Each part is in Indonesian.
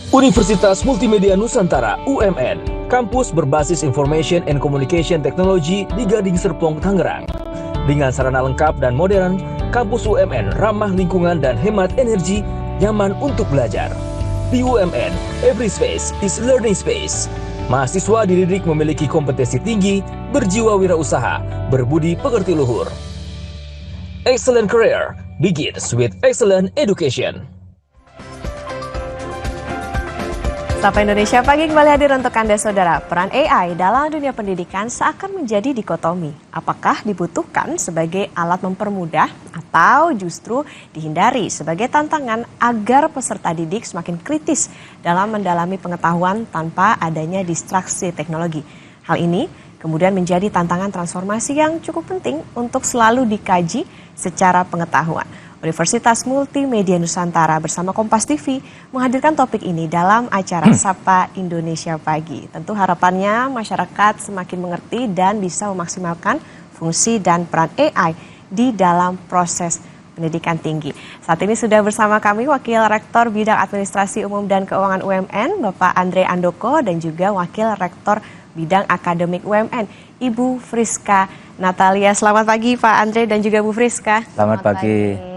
Universitas Multimedia Nusantara UMN, kampus berbasis Information and Communication Technology di Gading Serpong, Tangerang. Dengan sarana lengkap dan modern, kampus UMN ramah lingkungan dan hemat energi, nyaman untuk belajar. Di UMN, every space is learning space. Mahasiswa dididik memiliki kompetensi tinggi, berjiwa wirausaha, berbudi pekerti luhur. Excellent career begins with excellent education. Sapa Indonesia Pagi kembali hadir untuk Anda Saudara. Peran AI dalam dunia pendidikan seakan menjadi dikotomi. Apakah dibutuhkan sebagai alat mempermudah atau justru dihindari sebagai tantangan agar peserta didik semakin kritis dalam mendalami pengetahuan tanpa adanya distraksi teknologi. Hal ini kemudian menjadi tantangan transformasi yang cukup penting untuk selalu dikaji secara pengetahuan. Universitas Multimedia Nusantara bersama Kompas TV menghadirkan topik ini dalam acara Sapa Indonesia Pagi. Tentu harapannya masyarakat semakin mengerti dan bisa memaksimalkan fungsi dan peran AI di dalam proses pendidikan tinggi. Saat ini sudah bersama kami Wakil Rektor Bidang Administrasi Umum dan Keuangan UMN, Bapak Andre Andoko, dan juga Wakil Rektor Bidang Akademik UMN, Ibu Friska Natalia. Selamat pagi Pak Andre dan juga Bu Friska. Selamat pagi.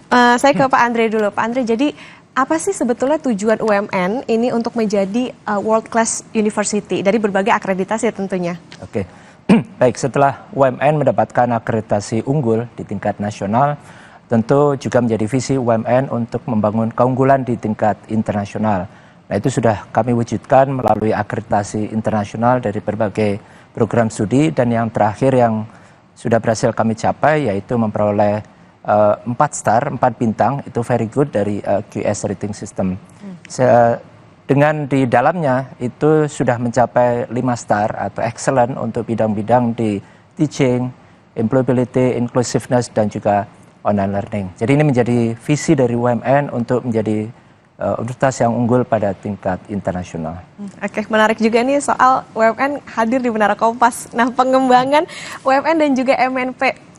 Saya ke Pak Andre dulu. Pak Andre, jadi apa sih sebetulnya tujuan UMN ini untuk menjadi world class university dari berbagai akreditasi tentunya? Oke, baik, setelah UMN mendapatkan akreditasi unggul di tingkat nasional, tentu juga menjadi visi UMN untuk membangun keunggulan di tingkat internasional. Nah, itu sudah kami wujudkan melalui akreditasi internasional dari berbagai program studi, dan yang terakhir yang sudah berhasil kami capai yaitu memperoleh 4 star, 4 bintang, itu very good dari QS Rating System. Dengan di dalamnya itu sudah mencapai 5 star atau excellent untuk bidang-bidang di teaching, employability, inclusiveness, dan juga online learning. Jadi ini menjadi visi dari UMN untuk menjadi universitas yang unggul pada tingkat internasional. Oke, menarik juga nih soal UMN hadir di Menara Kompas. Nah, pengembangan UMN dan juga MNP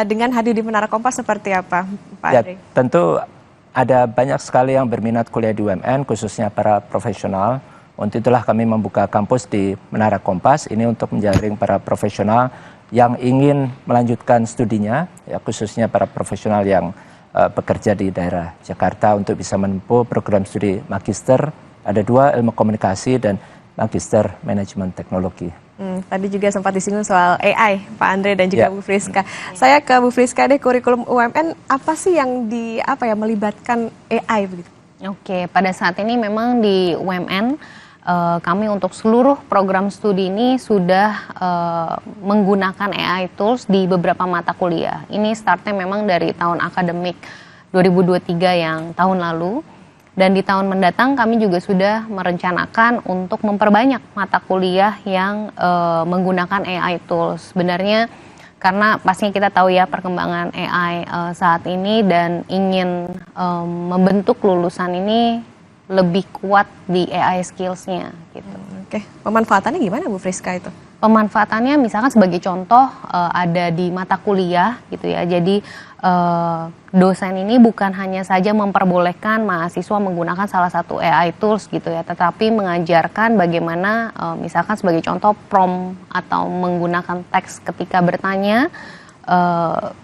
dengan hadir di Menara Kompas seperti apa, Pak Andre? Ya, tentu ada banyak sekali yang berminat kuliah di UMN, khususnya para profesional. Untuk itulah kami membuka kampus di Menara Kompas, ini untuk menjaring para profesional yang ingin melanjutkan studinya, ya, khususnya para profesional yang bekerja di daerah Jakarta untuk bisa menempuh program studi magister. Ada 2, ilmu komunikasi dan magister manajemen teknologi. Tadi juga sempat disinggung soal AI, Pak Andre dan juga Bu Friska. Saya ke Bu Friska deh, kurikulum UMN apa sih yang melibatkan AI begitu? Oke, pada saat ini memang di UMN kami untuk seluruh program studi ini sudah menggunakan AI tools di beberapa mata kuliah. Ini startnya memang dari tahun akademik 2023 yang tahun lalu. Dan di tahun mendatang kami juga sudah merencanakan untuk memperbanyak mata kuliah yang menggunakan AI tools. Sebenarnya karena pastinya kita tahu ya perkembangan AI saat ini dan ingin membentuk lulusan ini lebih kuat di AI skills-nya gitu. Oke, pemanfaatannya gimana Bu Friska itu? Pemanfaatannya misalkan sebagai contoh ada di mata kuliah gitu ya. Jadi dosen ini bukan hanya saja memperbolehkan mahasiswa menggunakan salah satu AI tools gitu ya, tetapi mengajarkan bagaimana misalkan sebagai contoh prompt atau menggunakan teks ketika bertanya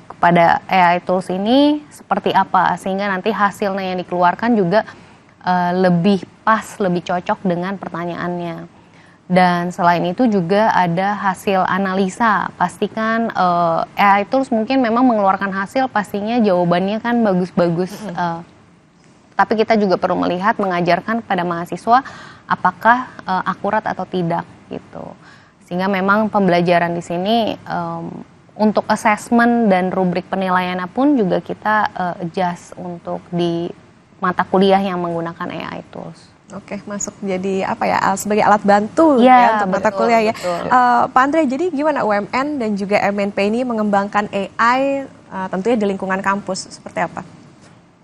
kepada AI tools ini seperti apa, sehingga nanti hasilnya yang dikeluarkan juga lebih pas, lebih cocok dengan pertanyaannya. Dan selain itu juga ada hasil analisa. Pastikan AI tools mungkin memang mengeluarkan hasil, pastinya jawabannya kan bagus-bagus. Tapi kita juga perlu melihat, mengajarkan pada mahasiswa apakah akurat atau tidak gitu. Sehingga memang pembelajaran di sini untuk assessment dan rubrik penilaiannya pun juga kita adjust untuk di mata kuliah yang menggunakan AI tools. Oke, masuk jadi sebagai alat bantu ya untuk mata kuliah ya. Pak Andre, jadi gimana UMN dan juga MNP ini mengembangkan AI tentunya di lingkungan kampus, seperti apa?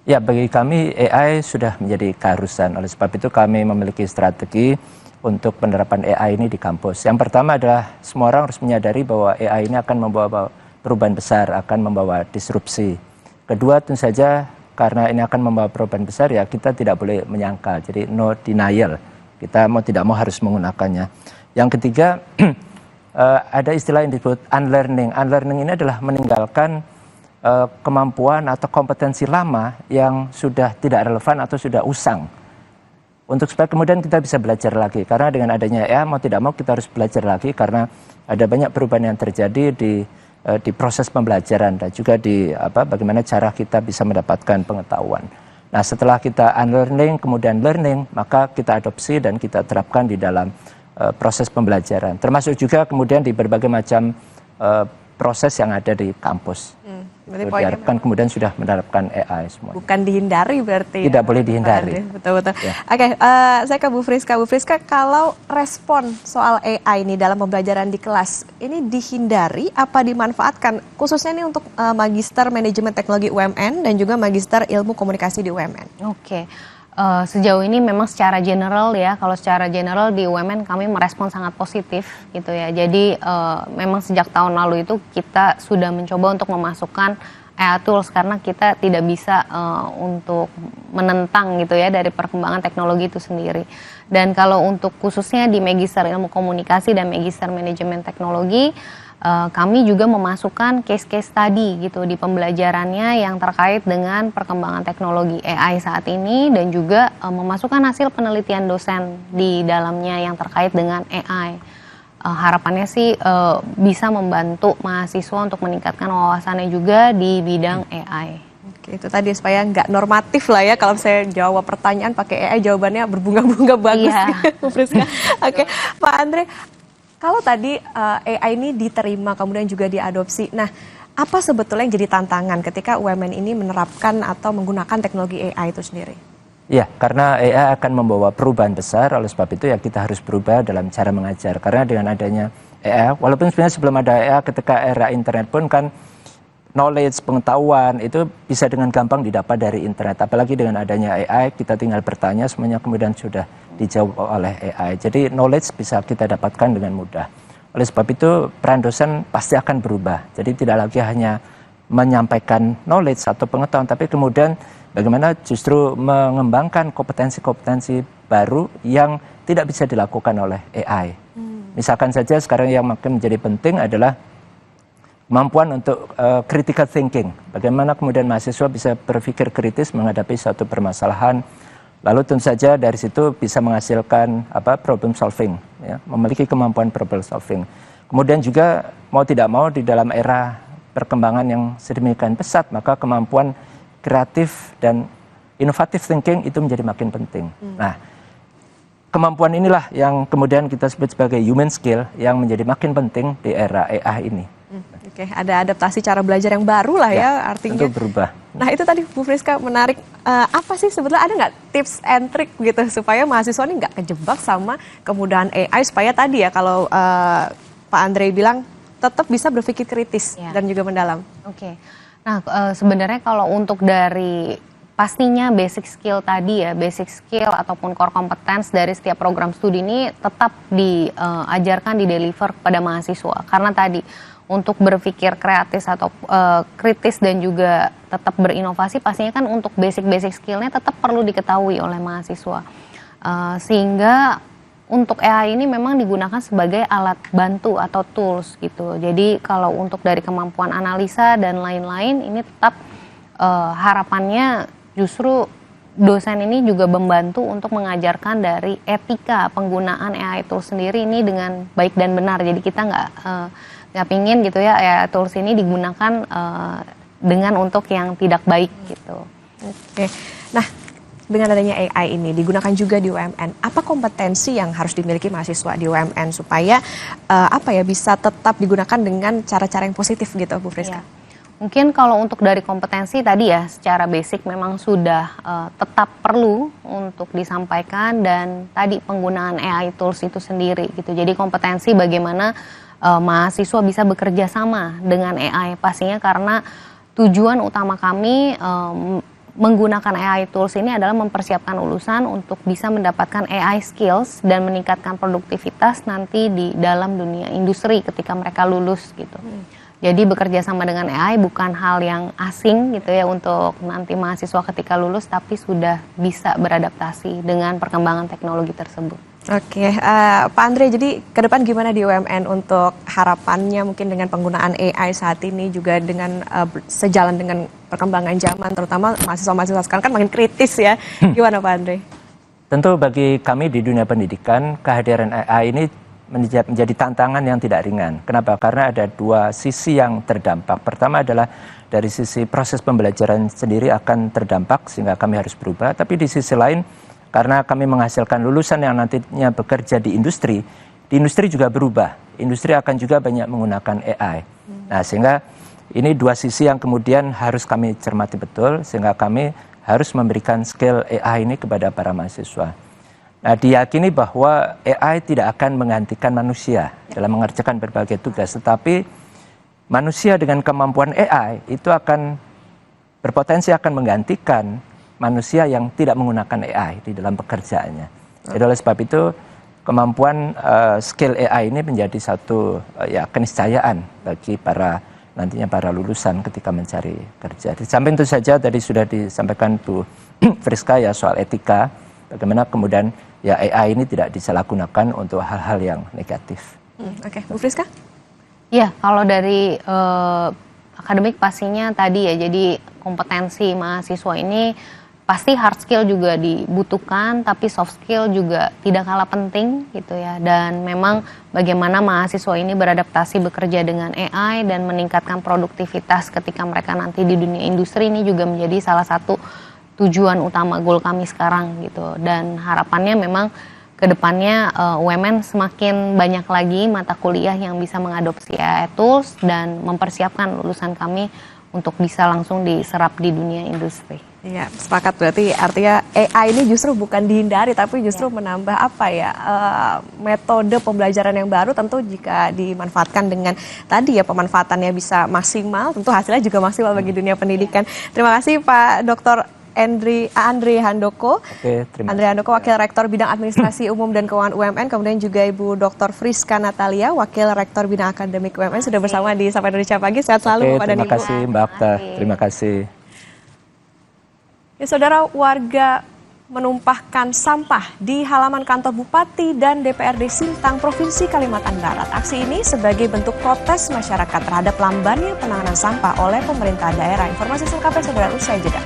Ya, bagi kami AI sudah menjadi keharusan. Oleh sebab itu kami memiliki strategi untuk penerapan AI ini di kampus. Yang pertama adalah semua orang harus menyadari bahwa AI ini akan membawa perubahan besar, akan membawa disrupsi. Kedua, tentu saja karena ini akan membawa perubahan besar, ya kita tidak boleh menyangkal. Jadi no denial. Kita mau tidak mau harus menggunakannya. Yang ketiga, ada istilah yang disebut unlearning. Unlearning ini adalah meninggalkan kemampuan atau kompetensi lama yang sudah tidak relevan atau sudah usang. Untuk supaya kemudian kita bisa belajar lagi. Karena dengan adanya AI, mau tidak mau kita harus belajar lagi karena ada banyak perubahan yang terjadi di proses pembelajaran dan juga di bagaimana cara kita bisa mendapatkan pengetahuan. Nah, setelah kita unlearning kemudian learning, maka kita adopsi dan kita terapkan di dalam proses pembelajaran. Termasuk juga kemudian di berbagai macam proses yang ada di kampus. Diharapkan kemudian sudah menerapkan AI semua. Bukan dihindari berarti. Tidak boleh dihindari. Betul-betul. Ya. Oke, saya ke Bu Friska. Bu Friska, kalau respon soal AI ini dalam pembelajaran di kelas, ini dihindari apa dimanfaatkan? Khususnya ini untuk Magister Manajemen Teknologi UMN dan juga Magister Ilmu Komunikasi di UMN. Oke. Sejauh ini memang secara general ya, kalau secara general di UMN kami merespon sangat positif gitu ya. Jadi memang sejak tahun lalu itu kita sudah mencoba untuk memasukkan AI tools karena kita tidak bisa untuk menentang gitu ya dari perkembangan teknologi itu sendiri. Dan kalau untuk khususnya di Magister Ilmu Komunikasi dan Magister Manajemen Teknologi, kami juga memasukkan case-case study gitu di pembelajarannya yang terkait dengan perkembangan teknologi AI saat ini dan juga memasukkan hasil penelitian dosen di dalamnya yang terkait dengan AI. Harapannya sih bisa membantu mahasiswa untuk meningkatkan wawasannya juga di bidang AI. Oke, itu tadi supaya nggak normatif lah ya kalau saya jawab pertanyaan pakai AI jawabannya berbunga-bunga bagus. Iya. Bu Friska. Oke, Pak Andre. Kalau tadi AI ini diterima kemudian juga diadopsi, nah apa sebetulnya yang jadi tantangan ketika UMN ini menerapkan atau menggunakan teknologi AI itu sendiri? Ya, karena AI akan membawa perubahan besar, oleh sebab itu ya kita harus berubah dalam cara mengajar. Karena dengan adanya AI, walaupun sebenarnya sebelum ada AI, ketika era internet pun kan knowledge, pengetahuan itu bisa dengan gampang didapat dari internet. Apalagi dengan adanya AI, kita tinggal bertanya, semuanya kemudian sudah dijawab oleh AI. Jadi knowledge bisa kita dapatkan dengan mudah. Oleh sebab itu peran dosen pasti akan berubah. Jadi tidak lagi hanya menyampaikan knowledge atau pengetahuan, tapi kemudian bagaimana justru mengembangkan kompetensi-kompetensi baru yang tidak bisa dilakukan oleh AI. Misalkan saja sekarang yang makin menjadi penting adalah kemampuan untuk critical thinking. Bagaimana kemudian mahasiswa bisa berpikir kritis menghadapi suatu permasalahan. Lalu tentu saja dari situ bisa menghasilkan problem solving, ya, memiliki kemampuan problem solving. Kemudian juga mau tidak mau di dalam era perkembangan yang sedemikian pesat, maka kemampuan kreatif dan inovatif thinking itu menjadi makin penting. Nah, kemampuan inilah yang kemudian kita sebut sebagai human skill yang menjadi makin penting di era AI ini. Oke, ada adaptasi cara belajar yang baru lah ya artinya. Tentu berubah. Nah itu tadi Bu Friska menarik, apa sih sebetulnya ada nggak tips and trick gitu supaya mahasiswa ini nggak kejebak sama kemudahan AI supaya tadi ya kalau Pak Andre bilang tetap bisa berpikir kritis dan juga mendalam. Oke. Nah sebenarnya kalau untuk dari pastinya basic skill tadi ya, basic skill ataupun core competence dari setiap program studi ini tetap diajarkan, di-deliver kepada mahasiswa. Karena tadi untuk berpikir kreatif atau kritis dan juga tetap berinovasi pastinya kan untuk basic skillnya tetap perlu diketahui oleh mahasiswa. Sehingga untuk AI ini memang digunakan sebagai alat bantu atau tools gitu. Jadi kalau untuk dari kemampuan analisa dan lain-lain ini tetap harapannya justru dosen ini juga membantu untuk mengajarkan dari etika penggunaan AI tools sendiri ini dengan baik dan benar. Jadi kita nggak pingin gitu ya AI tools ini digunakan dengan untuk yang tidak baik gitu. Oke. Nah, dengan adanya AI ini digunakan juga di UMN, apa kompetensi yang harus dimiliki mahasiswa di UMN supaya bisa tetap digunakan dengan cara-cara yang positif gitu, Bu Friska? Ya. Mungkin kalau untuk dari kompetensi tadi ya secara basic memang sudah tetap perlu untuk disampaikan dan tadi penggunaan AI tools itu sendiri gitu. Jadi kompetensi bagaimana mahasiswa bisa bekerja sama dengan AI pastinya karena tujuan utama kami menggunakan AI tools ini adalah mempersiapkan lulusan untuk bisa mendapatkan AI skills dan meningkatkan produktivitas nanti di dalam dunia industri ketika mereka lulus gitu. Jadi bekerja sama dengan AI bukan hal yang asing gitu ya untuk nanti mahasiswa ketika lulus, tapi sudah bisa beradaptasi dengan perkembangan teknologi tersebut. Oke, Pak Andre, jadi ke depan gimana di UMN untuk harapannya mungkin dengan penggunaan AI saat ini juga dengan sejalan dengan perkembangan zaman, terutama mahasiswa-mahasiswa sekarang kan makin kritis ya. Gimana Pak Andre? Tentu bagi kami di dunia pendidikan, kehadiran AI ini menjadi tantangan yang tidak ringan. Kenapa? Karena ada dua sisi yang terdampak. Pertama adalah dari sisi proses pembelajaran sendiri akan terdampak sehingga kami harus berubah. Tapi di sisi lain, karena kami menghasilkan lulusan yang nantinya bekerja di industri juga berubah. Industri akan juga banyak menggunakan AI. Nah, sehingga ini dua sisi yang kemudian harus kami cermati betul, sehingga kami harus memberikan skill AI ini kepada para mahasiswa. Nah, diyakini bahwa AI tidak akan menggantikan manusia dalam mengerjakan berbagai tugas, tetapi manusia dengan kemampuan AI itu akan berpotensi akan menggantikan manusia yang tidak menggunakan AI di dalam pekerjaannya. Jadi oleh sebab itu kemampuan skill AI ini menjadi satu keniscayaan bagi nantinya para lulusan ketika mencari kerja. Di samping itu saja tadi sudah disampaikan Bu Friska ya soal etika, bagaimana kemudian ya AI ini tidak disalahgunakan untuk hal-hal yang negatif. Oke, Bu Friska? Ya, kalau dari akademik pastinya tadi ya, jadi kompetensi mahasiswa ini pasti hard skill juga dibutuhkan, tapi soft skill juga tidak kalah penting gitu ya. Dan memang bagaimana mahasiswa ini beradaptasi bekerja dengan AI dan meningkatkan produktivitas ketika mereka nanti di dunia industri ini juga menjadi salah satu tujuan utama goal kami sekarang gitu. Dan harapannya memang ke depannya UMN semakin banyak lagi mata kuliah yang bisa mengadopsi AI tools dan mempersiapkan lulusan kami untuk bisa langsung diserap di dunia industri. Iya, sepakat, berarti artinya AI ini justru bukan dihindari tapi justru menambah metode pembelajaran yang baru, tentu jika dimanfaatkan dengan tadi ya pemanfaatannya bisa maksimal, tentu hasilnya juga maksimal bagi dunia pendidikan. Terima kasih Pak Dr. Andre Handoko. Andre Handoko, Wakil Rektor Bidang Administrasi Umum dan Keuangan UMN, kemudian juga Ibu Dr. Friska Natalia, Wakil Rektor Bidang Akademik UMN sudah bersama di Sapa Indonesia Pagi. Sehat selalu Bapak dan Ibu. Terima kasih Mbak Akta. Terima kasih. Ya saudara, warga menumpahkan sampah di halaman kantor Bupati dan DPRD Sintang, Provinsi Kalimantan Barat. Aksi ini sebagai bentuk protes masyarakat terhadap lambannya penanganan sampah oleh pemerintah daerah. Informasi selengkapnya saudara usai jeda.